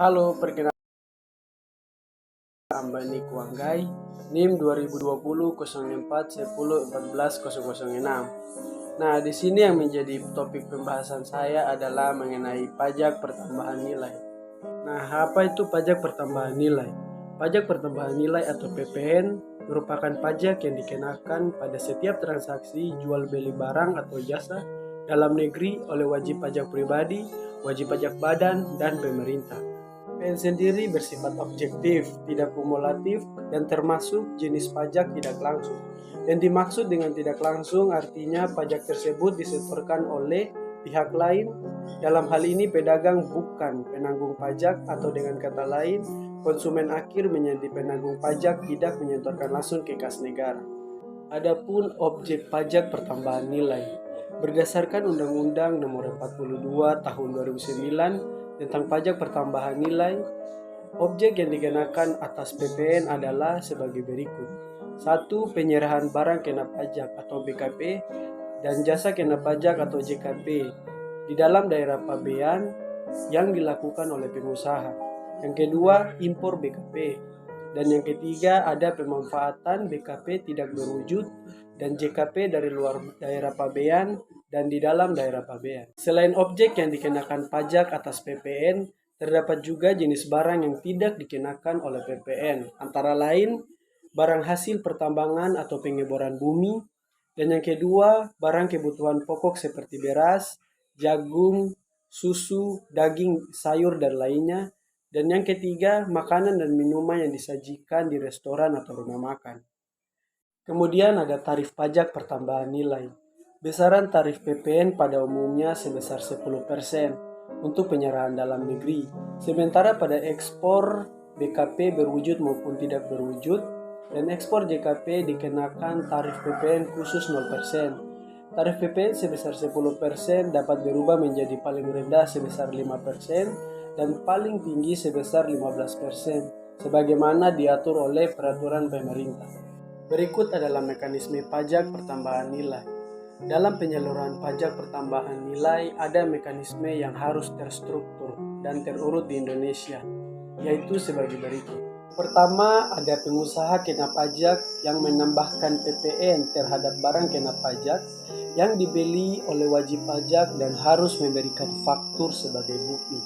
Halo, perkenalkan Ambani Kuanggai, NIM 2020 04 10 14 006. Nah, di sini yang menjadi topik pembahasan saya adalah mengenai pajak pertambahan nilai. Nah, apa itu pajak pertambahan nilai? Pajak pertambahan nilai atau PPN merupakan pajak yang dikenakan pada setiap transaksi jual beli barang atau jasa dalam negeri oleh wajib pajak pribadi, wajib pajak badan, dan pemerintah. PPN sendiri bersifat objektif, tidak kumulatif, dan termasuk jenis pajak tidak langsung. Yang dimaksud dengan tidak langsung artinya pajak tersebut disetorkan oleh pihak lain, dalam hal ini pedagang bukan penanggung pajak, atau dengan kata lain, konsumen akhir menjadi penanggung pajak tidak menyetorkan langsung ke kas negara. Adapun objek pajak pertambahan nilai, berdasarkan Undang-Undang Nomor 42 Tahun 2009 tentang pajak pertambahan nilai, objek yang dikenakan atas PPN adalah sebagai berikut. 1. Penyerahan barang kena pajak atau BKP dan jasa kena pajak atau JKP di dalam daerah pabean yang dilakukan oleh pengusaha. Yang kedua, impor BKP. Dan yang ketiga, ada pemanfaatan BKP tidak berwujud dan JKP dari luar daerah pabean dan di dalam daerah pabean. Selain objek yang dikenakan pajak atas PPN, terdapat juga jenis barang yang tidak dikenakan oleh PPN, antara lain barang hasil pertambangan atau pengeboran bumi, dan yang kedua barang kebutuhan pokok seperti beras, jagung, susu, daging, sayur, dan lainnya. Dan yang ketiga, makanan dan minuman yang disajikan di restoran atau rumah makan. Kemudian ada tarif pajak pertambahan nilai. Besaran tarif PPN pada umumnya sebesar 10% untuk penyerahan dalam negeri. Sementara pada ekspor BKP berwujud maupun tidak berwujud dan ekspor JKP dikenakan tarif PPN khusus 0%. Tarif PPN sebesar 10% dapat berubah menjadi paling rendah sebesar 5% dan paling tinggi sebesar 15%, sebagaimana diatur oleh peraturan pemerintah. Berikut adalah mekanisme pajak pertambahan nilai. Dalam penyaluran pajak pertambahan nilai, ada mekanisme yang harus terstruktur dan terurut di Indonesia, yaitu sebagai berikut. Pertama, ada pengusaha kena pajak yang menambahkan PPN terhadap barang kena pajak yang dibeli oleh wajib pajak dan harus memberikan faktur sebagai bukti.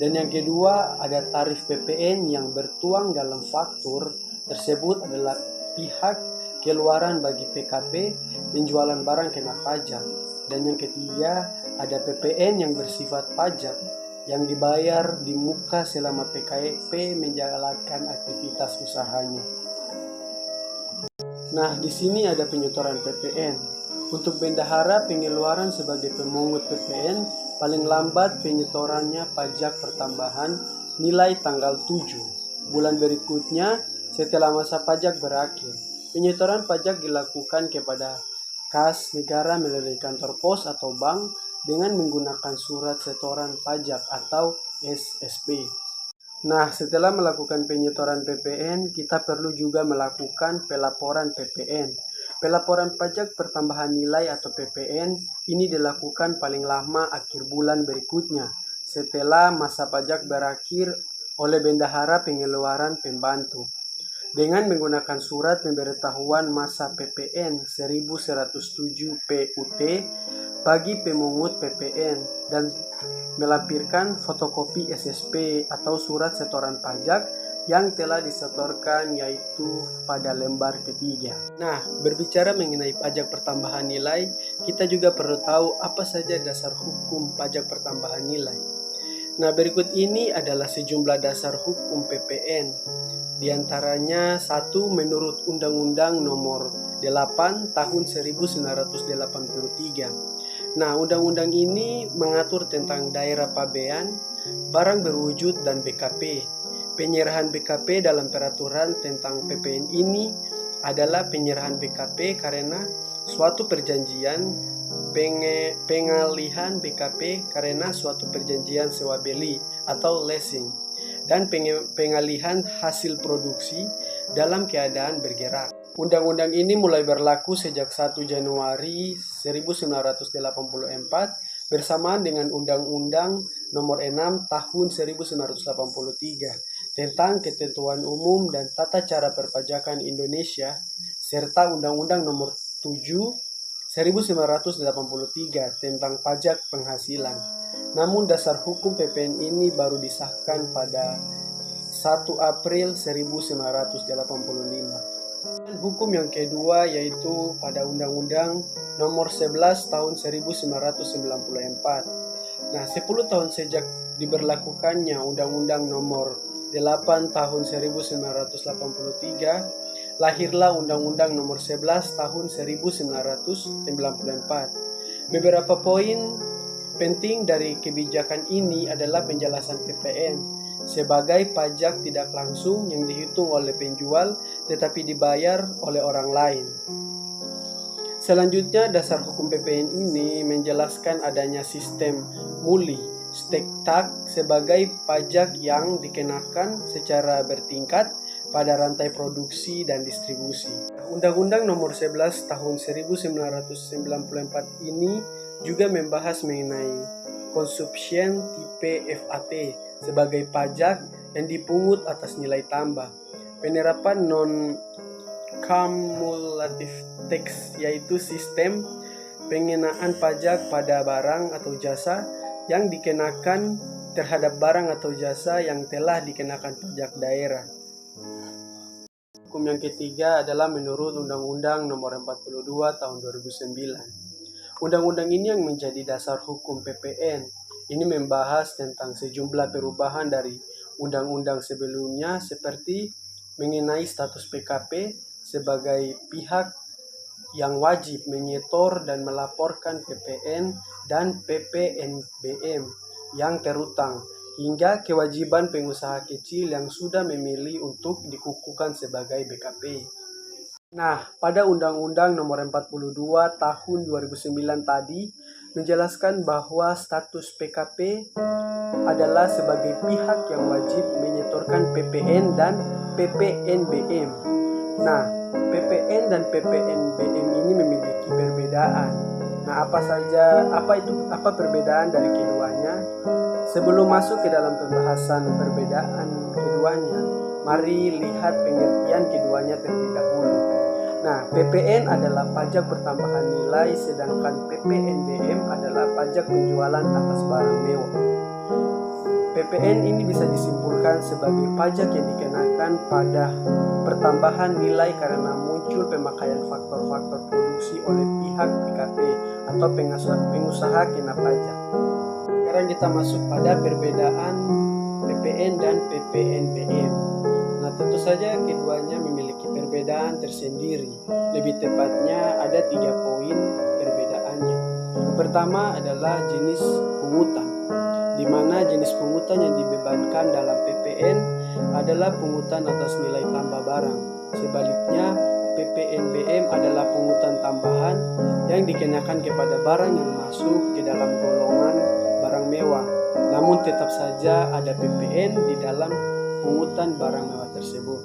Dan yang kedua, ada tarif PPN yang bertuang dalam faktur tersebut adalah pihak keluaran bagi PKP penjualan barang kena pajak. Dan yang ketiga, ada PPN yang bersifat pajak yang dibayar di muka selama PKP menjalankan aktivitas usahanya. Nah, di sini ada penyetoran PPN. Untuk bendahara pengeluaran sebagai pemungut PPN, paling lambat penyetorannya pajak pertambahan nilai tanggal 7 bulan berikutnya setelah masa pajak berakhir. Penyetoran pajak dilakukan kepada kas negara melalui kantor pos atau bank dengan menggunakan surat setoran pajak atau SSP. Nah, setelah melakukan penyetoran PPN, kita perlu juga melakukan pelaporan PPN. Pelaporan pajak pertambahan nilai atau PPN ini dilakukan paling lama akhir bulan berikutnya setelah masa pajak berakhir oleh bendahara pengeluaran pembantu dengan menggunakan surat pemberitahuan masa PPN 1107 PUT bagi pemungut PPN dan melampirkan fotokopi SSP atau surat setoran pajak yang telah disetorkan yaitu pada lembar ketiga. Nah, berbicara mengenai pajak pertambahan nilai, kita juga perlu tahu apa saja dasar hukum pajak pertambahan nilai. Nah, berikut ini adalah sejumlah dasar hukum PPN. Di antaranya 1. Menurut Undang-Undang Nomor 8 Tahun 1983. Nah, undang-undang ini mengatur tentang daerah pabean, barang berwujud, dan BKP. Penyerahan BKP dalam peraturan tentang PPN ini adalah penyerahan BKP karena suatu perjanjian, pengalihan BKP karena suatu perjanjian sewa beli atau leasing, dan pengalihan hasil produksi dalam keadaan bergerak. Undang-undang ini mulai berlaku sejak 1 Januari 1984 bersamaan dengan Undang-Undang Nomor 6 Tahun 1983 tentang Ketentuan Umum dan Tata Cara Perpajakan Indonesia serta Undang-Undang Nomor 7 1983 tentang pajak penghasilan. Namun dasar hukum PPN ini baru disahkan pada 1 April 1985. Hukum yang kedua yaitu pada Undang-Undang Nomor 11 Tahun 1994. Nah, 10 tahun sejak diberlakukannya Undang-Undang Nomor 8 Tahun 1983, lahirlah Undang-Undang Nomor 11 Tahun 1994. Beberapa poin penting dari kebijakan ini adalah penjelasan PPN sebagai pajak tidak langsung yang dihitung oleh penjual tetapi dibayar oleh orang lain. Selanjutnya, dasar hukum PPN ini menjelaskan adanya sistem muli stek-tak sebagai pajak yang dikenakan secara bertingkat pada rantai produksi dan distribusi. Undang-Undang Nomor 11 Tahun 1994 ini juga membahas mengenai consumption tipe VAT sebagai pajak yang dipungut atas nilai tambah. Penerapan non-cumulative tax yaitu sistem pengenaan pajak pada barang atau jasa yang dikenakan terhadap barang atau jasa yang telah dikenakan pajak daerah. Hukum yang ketiga adalah menurut Undang-Undang Nomor 42 Tahun 2009. Undang-undang ini yang menjadi dasar hukum PPN. Ini membahas tentang sejumlah perubahan dari undang-undang sebelumnya seperti mengenai status PKP sebagai pihak yang wajib menyetor dan melaporkan PPN dan PPNBM yang terutang, hingga kewajiban pengusaha kecil yang sudah memilih untuk dikukuhkan sebagai BKP. Nah, pada Undang-Undang Nomor 42 Tahun 2009 tadi menjelaskan bahwa status PKP adalah sebagai pihak yang wajib menyetorkan PPN dan PPNBM. Nah, PPN dan PPNBM ini memiliki perbedaan. Nah, apa perbedaan dari keduanya? Sebelum masuk ke dalam pembahasan perbedaan keduanya, mari lihat pengertian keduanya terlebih dahulu. Nah, PPN adalah pajak pertambahan nilai, sedangkan PPNBM adalah pajak penjualan atas barang mewah. PPN ini bisa disimpulkan sebagai pajak yang dikenakan pada pertambahan nilai karena muncul pemakaian faktor-faktor produksi oleh pihak PKP atau pengusaha kena pajak. Sekarang kita masuk pada perbedaan PPN dan PPNBM. Nah, tentu saja keduanya memiliki perbedaan tersendiri. Lebih tepatnya ada 3 poin perbedaannya. Yang pertama adalah jenis pungutan, di mana jenis pungutan yang dibebankan dalam PPN adalah pungutan atas nilai tambah barang. Sebaliknya, PPNBM adalah pungutan tambahan yang dikenakan kepada barang yang masuk ke dalam golongan barang mewah. Namun tetap saja ada PPN di dalam pungutan barang mewah tersebut.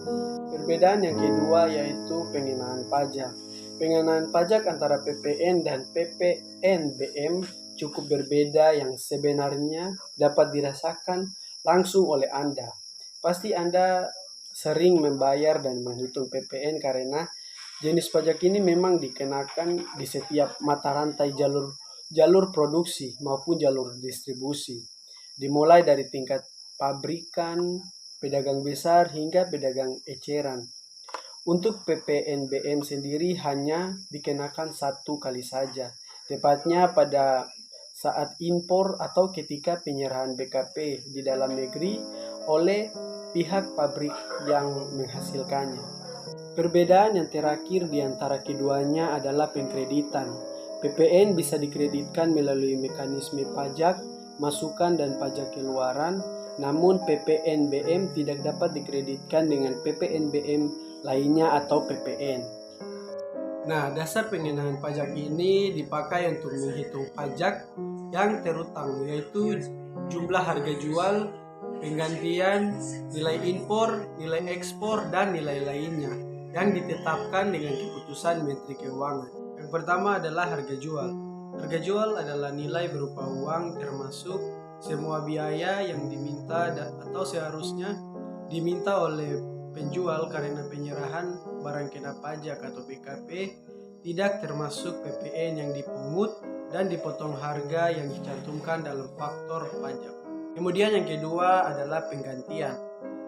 Perbedaan yang kedua yaitu pengenaan pajak. Pengenaan pajak antara PPN dan PPNBM cukup berbeda yang sebenarnya dapat dirasakan langsung oleh Anda. Pasti Anda sering membayar dan menghitung PPN karena jenis pajak ini memang dikenakan di setiap mata rantai jalur produksi maupun jalur distribusi. Dimulai dari tingkat pabrikan, pedagang besar hingga pedagang eceran. Untuk PPNBM sendiri hanya dikenakan 1 kali saja, tepatnya pada saat impor atau ketika penyerahan BKP di dalam negeri oleh pihak pabrik yang menghasilkannya. Perbedaan yang terakhir di antara keduanya adalah pengkreditan. PPN bisa dikreditkan melalui mekanisme pajak masukan dan pajak keluaran, namun PPNBM tidak dapat dikreditkan dengan PPNBM lainnya atau PPN. Nah, dasar pengenaan pajak ini dipakai untuk menghitung pajak yang terutang, yaitu jumlah harga jual, penggantian, nilai impor, nilai ekspor, dan nilai lainnya yang ditetapkan dengan keputusan Menteri Keuangan. Yang pertama adalah harga jual. Harga jual adalah nilai berupa uang termasuk semua biaya yang diminta atau seharusnya diminta oleh penjual karena penyerahan barang kena pajak atau PKP, tidak termasuk PPN yang dipungut dan dipotong harga yang dicantumkan dalam faktor pajak. Kemudian yang kedua adalah penggantian.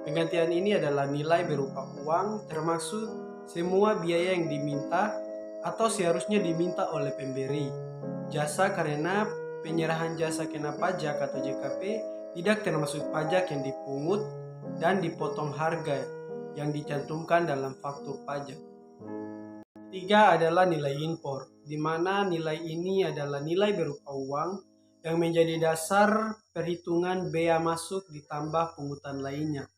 Penggantian ini adalah nilai berupa uang termasuk semua biaya yang diminta atau seharusnya diminta oleh pemberi jasa karena penyerahan jasa kena pajak atau JKP tidak termasuk pajak yang dipungut dan dipotong harga yang dicantumkan dalam faktur pajak. Ketiga adalah nilai impor, di mana nilai ini adalah nilai berupa uang yang menjadi dasar perhitungan bea masuk ditambah pungutan lainnya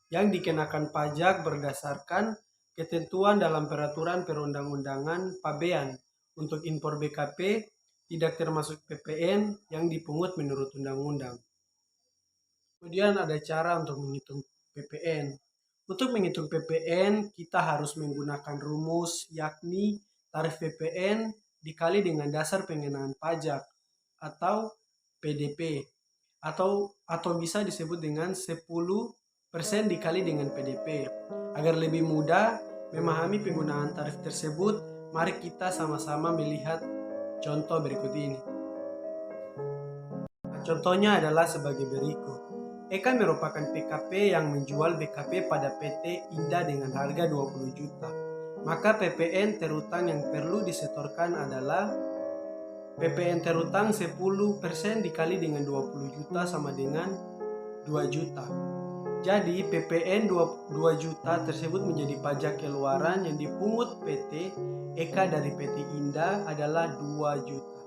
yang dikenakan pajak berdasarkan ketentuan dalam peraturan perundang-undangan pabean. Untuk impor BKP tidak termasuk PPN yang dipungut menurut undang-undang. Kemudian ada cara untuk menghitung PPN. Untuk menghitung PPN, kita harus menggunakan rumus yakni tarif PPN dikali dengan dasar pengenaan pajak atau PDP atau bisa disebut dengan 10% dikali dengan PDP. Agar lebih mudah memahami penggunaan tarif tersebut, mari kita sama-sama melihat contoh berikut ini. Contohnya adalah sebagai berikut. Eka merupakan PKP yang menjual BKP pada PT Indah dengan harga 20 juta. Maka PPN terutang yang perlu disetorkan adalah PPN terutang 10% dikali dengan 20 juta sama dengan 2 juta. Jadi PPN 2 juta tersebut menjadi pajak keluaran yang dipungut PT Eka dari PT Indah adalah 2 juta.